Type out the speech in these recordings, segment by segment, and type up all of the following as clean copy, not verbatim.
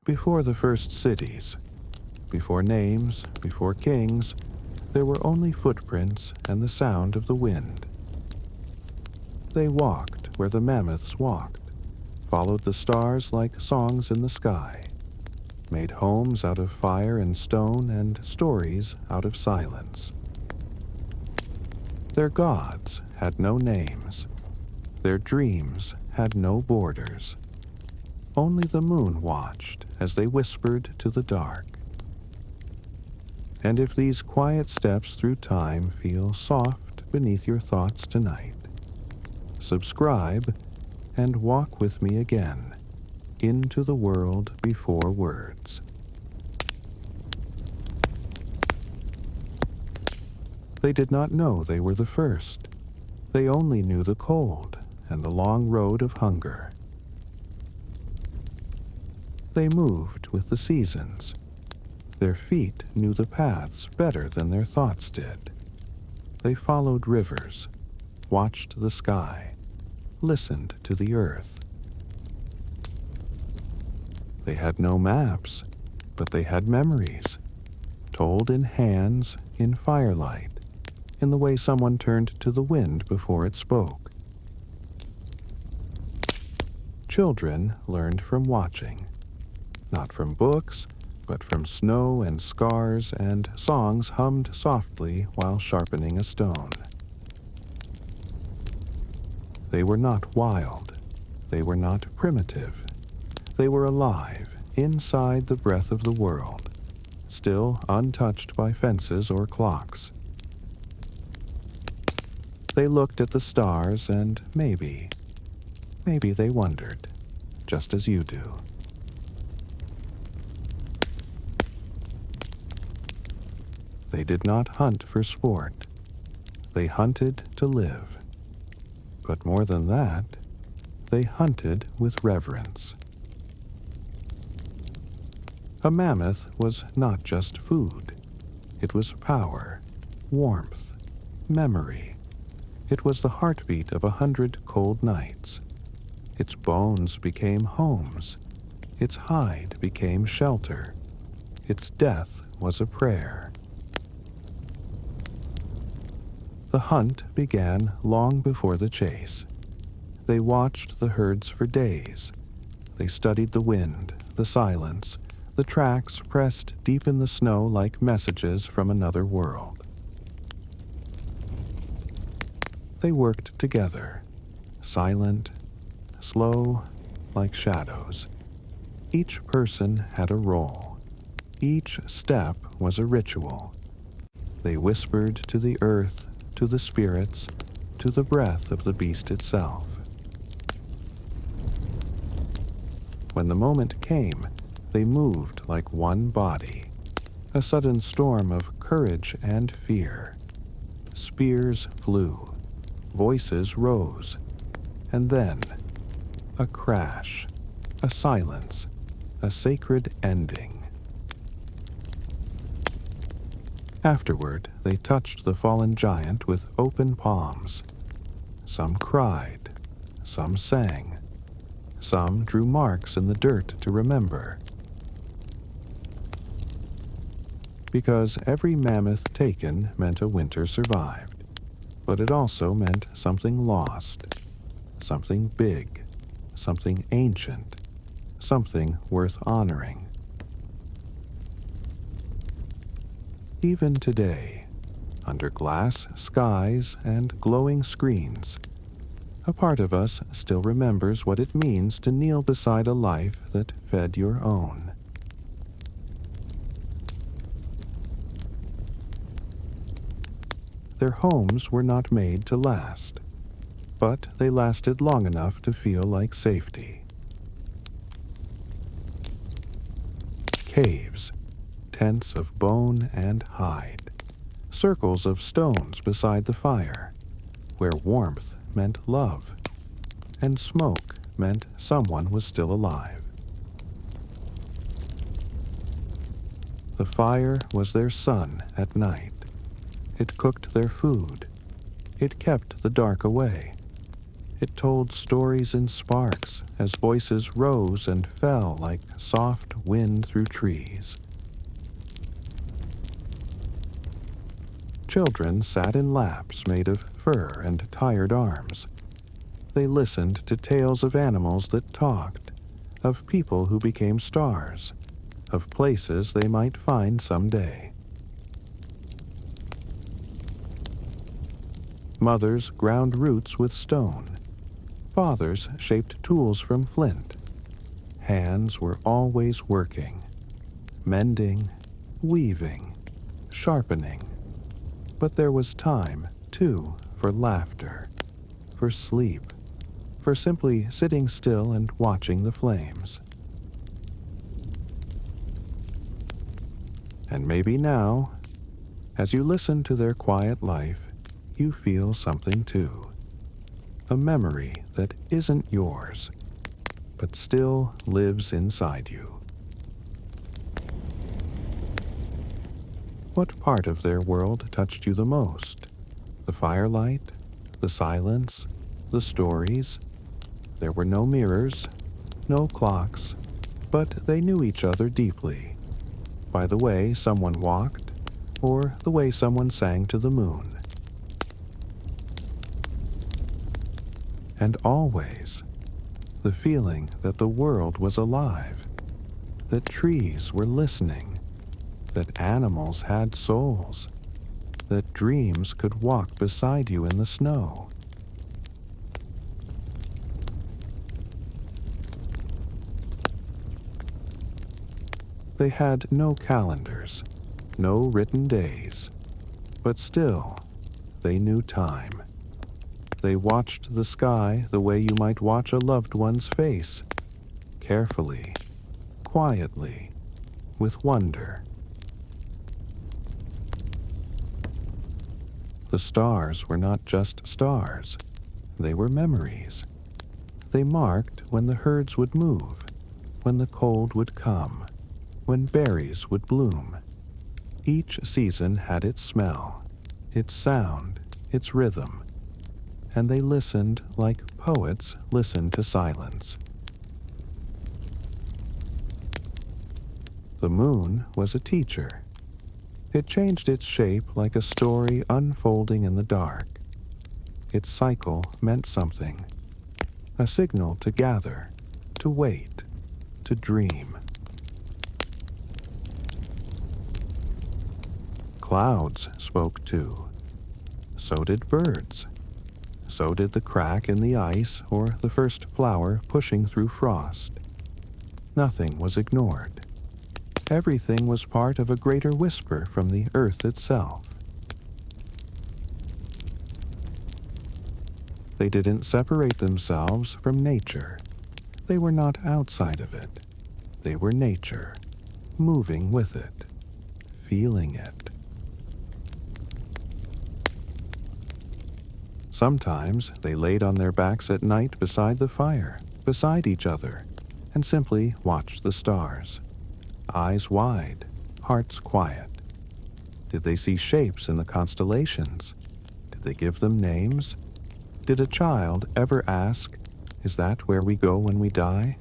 Before the first cities, before names, before kings, there were only footprints and the sound of the wind. They walked where the mammoths walked, followed the stars like songs in the sky, made homes out of fire and stone and stories out of silence. Their gods had no names. Their dreams had no borders. Only the moon watched as they whispered to the dark. And if these quiet steps through time feel soft beneath your thoughts tonight, subscribe and walk with me again into the world before words. They did not know they were the first. They only knew the cold and the long road of hunger. They moved with the seasons. Their feet knew the paths better than their thoughts did. They followed rivers, watched the sky, listened to the earth. They had no maps, but they had memories, told in hands, in firelight, in the way someone turned to the wind before it spoke. Children learned from watching, not from books, but from snow and scars and songs hummed softly while sharpening a stone. They were not wild. They were not primitive. They were alive, inside the breath of the world, still untouched by fences or clocks. They looked at the stars and maybe they wondered, just as you do. They did not hunt for sport. They hunted to live. But more than that, they hunted with reverence. A mammoth was not just food. It was power, warmth, memory. It was the heartbeat of 100 cold nights. Its bones became homes. Its hide became shelter. Its death was a prayer. The hunt began long before the chase. They watched the herds for days. They studied the wind, the silence, the tracks pressed deep in the snow like messages from another world. They worked together, silent, slow, like shadows. Each person had a role. Each step was a ritual. They whispered to the earth, to the spirits, to the breath of the beast itself. When the moment came, they moved like one body, a sudden storm of courage and fear. Spears flew, voices rose, and then a crash, a silence, a sacred ending. Afterward, they touched the fallen giant with open palms. Some cried, some sang, some drew marks in the dirt to remember. Because every mammoth taken meant a winter survived, but it also meant something lost, something big, something ancient, something worth honoring. Even today, under glass skies and glowing screens, a part of us still remembers what it means to kneel beside a life that fed your own. Their homes were not made to last, but they lasted long enough to feel like safety. Caves, tents of bone and hide, circles of stones beside the fire, where warmth meant love, and smoke meant someone was still alive. The fire was their sun at night. It cooked their food. It kept the dark away. It told stories in sparks as voices rose and fell like soft wind through trees. Children sat in laps made of fur and tired arms. They listened to tales of animals that talked, of people who became stars, of places they might find someday. Mothers ground roots with stone. Fathers shaped tools from flint. Hands were always working, mending, weaving, sharpening. But there was time, too, for laughter, for sleep, for simply sitting still and watching the flames. And maybe now, as you listen to their quiet life, you feel something too. A memory that isn't yours, but still lives inside you. What part of their world touched you the most? The firelight? The silence? The stories? There were no mirrors, no clocks, but they knew each other deeply, by the way someone walked, or the way someone sang to the moon. And always, the feeling that the world was alive, that trees were listening, that animals had souls, that dreams could walk beside you in the snow. They had no calendars, no written days, but still, they knew time. They watched the sky the way you might watch a loved one's face, carefully, quietly, with wonder. The stars were not just stars, they were memories. They marked when the herds would move, when the cold would come, when berries would bloom. Each season had its smell, its sound, its rhythm, and they listened like poets listen to silence. The moon was a teacher. It changed its shape like a story unfolding in the dark. Its cycle meant something, a signal to gather, to wait, to dream. Clouds spoke too. So did birds. So did the crack in the ice or the first flower pushing through frost. Nothing was ignored. Everything was part of a greater whisper from the earth itself. They didn't separate themselves from nature. They were not outside of it. They were nature, moving with it, feeling it. Sometimes they laid on their backs at night beside the fire, beside each other, and simply watched the stars. Eyes wide, hearts quiet. Did they see shapes in the constellations? Did they give them names? Did a child ever ask, "Is that where we go when we die?"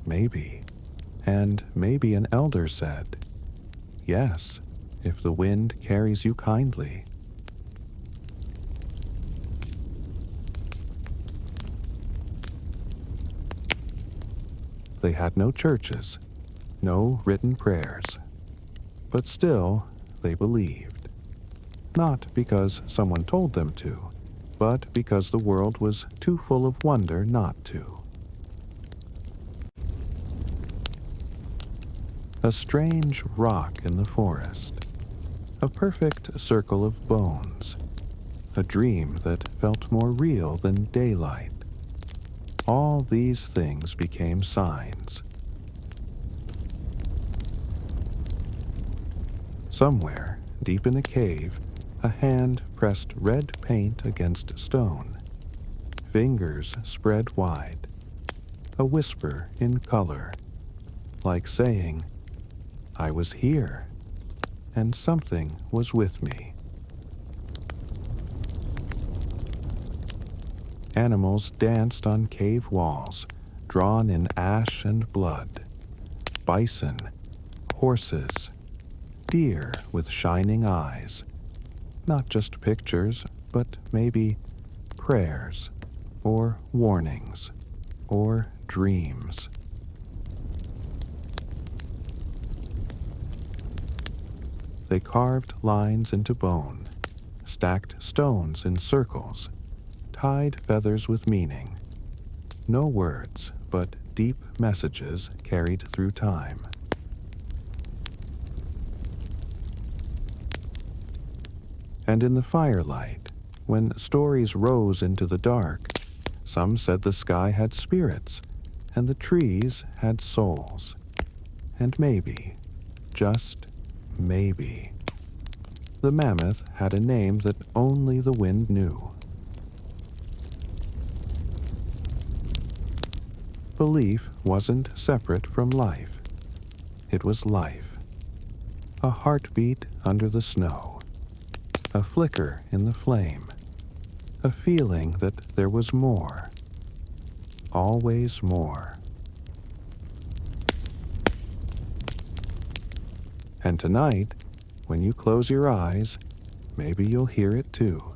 Maybe. And maybe an elder said, "Yes, if the wind carries you kindly." They had no churches, no written prayers, but still they believed. Not because someone told them to, but because the world was too full of wonder not to. A strange rock in the forest, a perfect circle of bones, a dream that felt more real than daylight. All these things became signs. Somewhere, deep in a cave, a hand pressed red paint against stone. Fingers spread wide. A whisper in color, like saying, "I was here, and something was with me." Animals danced on cave walls, drawn in ash and blood. Bison, horses, deer with shining eyes. Not just pictures, but maybe prayers, or warnings, or dreams. They carved lines into bone, stacked stones in circles, tied feathers with meaning. No words, but deep messages carried through time. And in the firelight, when stories rose into the dark, some said the sky had spirits, and the trees had souls. And maybe, just maybe, the mammoth had a name that only the wind knew. Belief wasn't separate from life. It was life. A heartbeat under the snow. A flicker in the flame. A feeling that there was more. Always more. And tonight, when you close your eyes, maybe you'll hear it too.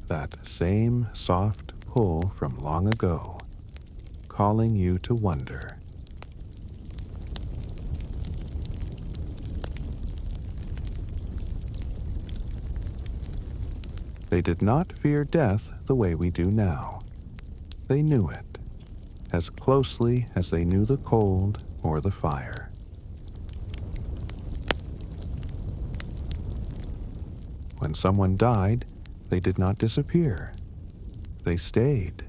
That same soft pull from long ago, calling you to wonder. They did not fear death the way we do now. They knew it, as closely as they knew the cold or the fire. When someone died, they did not disappear. They stayed.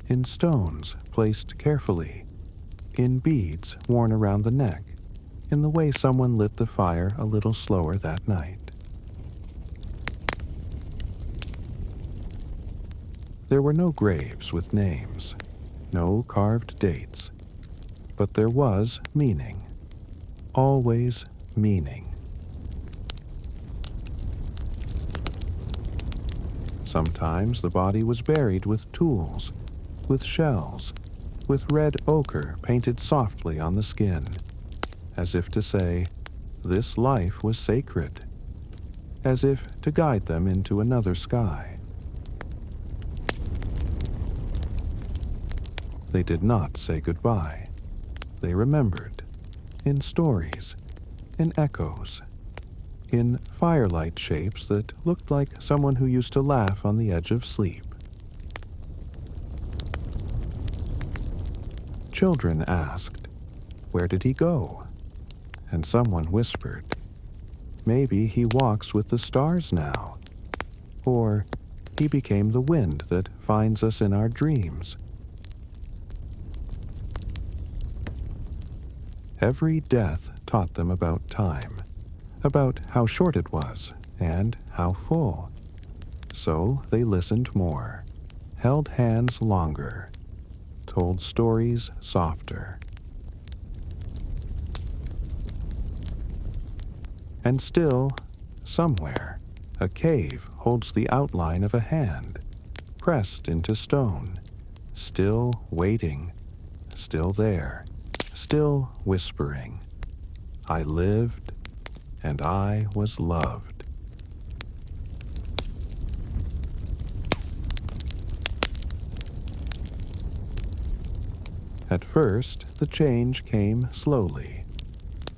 In stones placed carefully, in beads worn around the neck, in the way someone lit the fire a little slower that night. There were no graves with names, no carved dates, but there was meaning, always meaning. Sometimes the body was buried with tools, with shells, with red ochre painted softly on the skin, as if to say, this life was sacred, as if to guide them into another sky. They did not say goodbye. They remembered, in stories, in echoes, in firelight shapes that looked like someone who used to laugh on the edge of sleep. Children asked, "Where did he go?" And someone whispered, "Maybe he walks with the stars now." Or, "He became the wind that finds us in our dreams." Every death taught them about time, about how short it was and how full. So they listened more, held hands longer, told stories softer. And still, somewhere, a cave holds the outline of a hand, pressed into stone, still waiting, still there, still whispering, "I lived, and I was loved." At first, the change came slowly.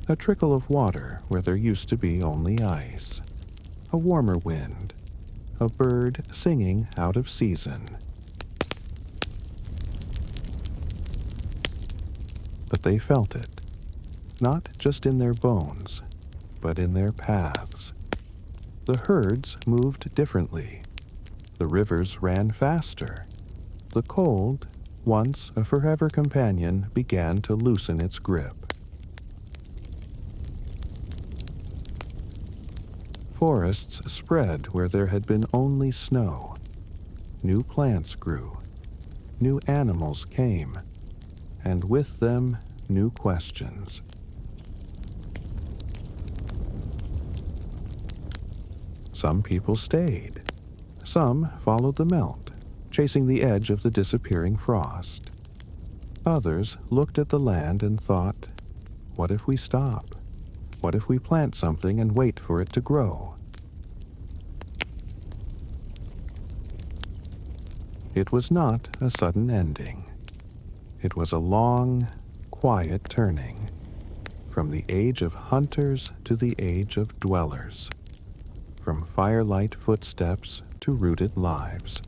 A trickle of water where there used to be only ice. A warmer wind. A bird singing out of season. But they felt it, not just in their bones, but in their paths. The herds moved differently. The rivers ran faster. The cold, once a forever companion, began to loosen its grip. Forests spread where there had been only snow. New plants grew. New animals came. And with them, new questions. Some people stayed. Some followed the melt, chasing the edge of the disappearing frost. Others looked at the land and thought, what if we stop? What if we plant something and wait for it to grow? It was not a sudden ending. It was a long, quiet turning, from the age of hunters to the age of dwellers, from firelight footsteps to rooted lives.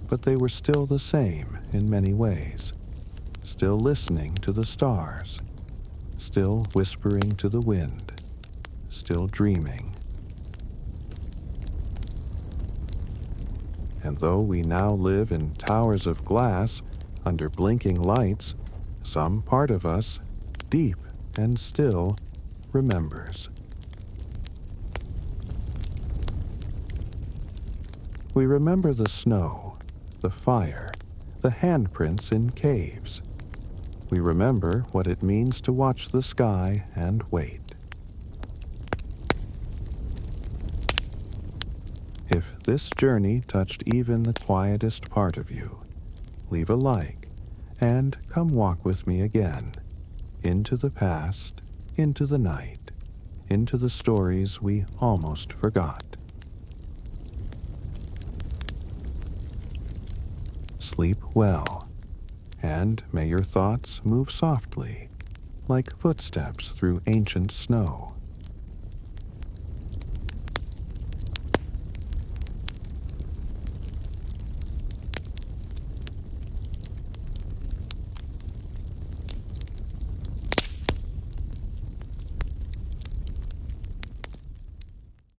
But they were still the same in many ways, still listening to the stars, still whispering to the wind, still dreaming. And though we now live in towers of glass under blinking lights, some part of us, deep and still, remembers. We remember the snow, the fire, the handprints in caves. We remember what it means to watch the sky and wait. If this journey touched even the quietest part of you, leave a like and come walk with me again, into the past, into the night, into the stories we almost forgot. Sleep well, and may your thoughts move softly, like footsteps through ancient snow.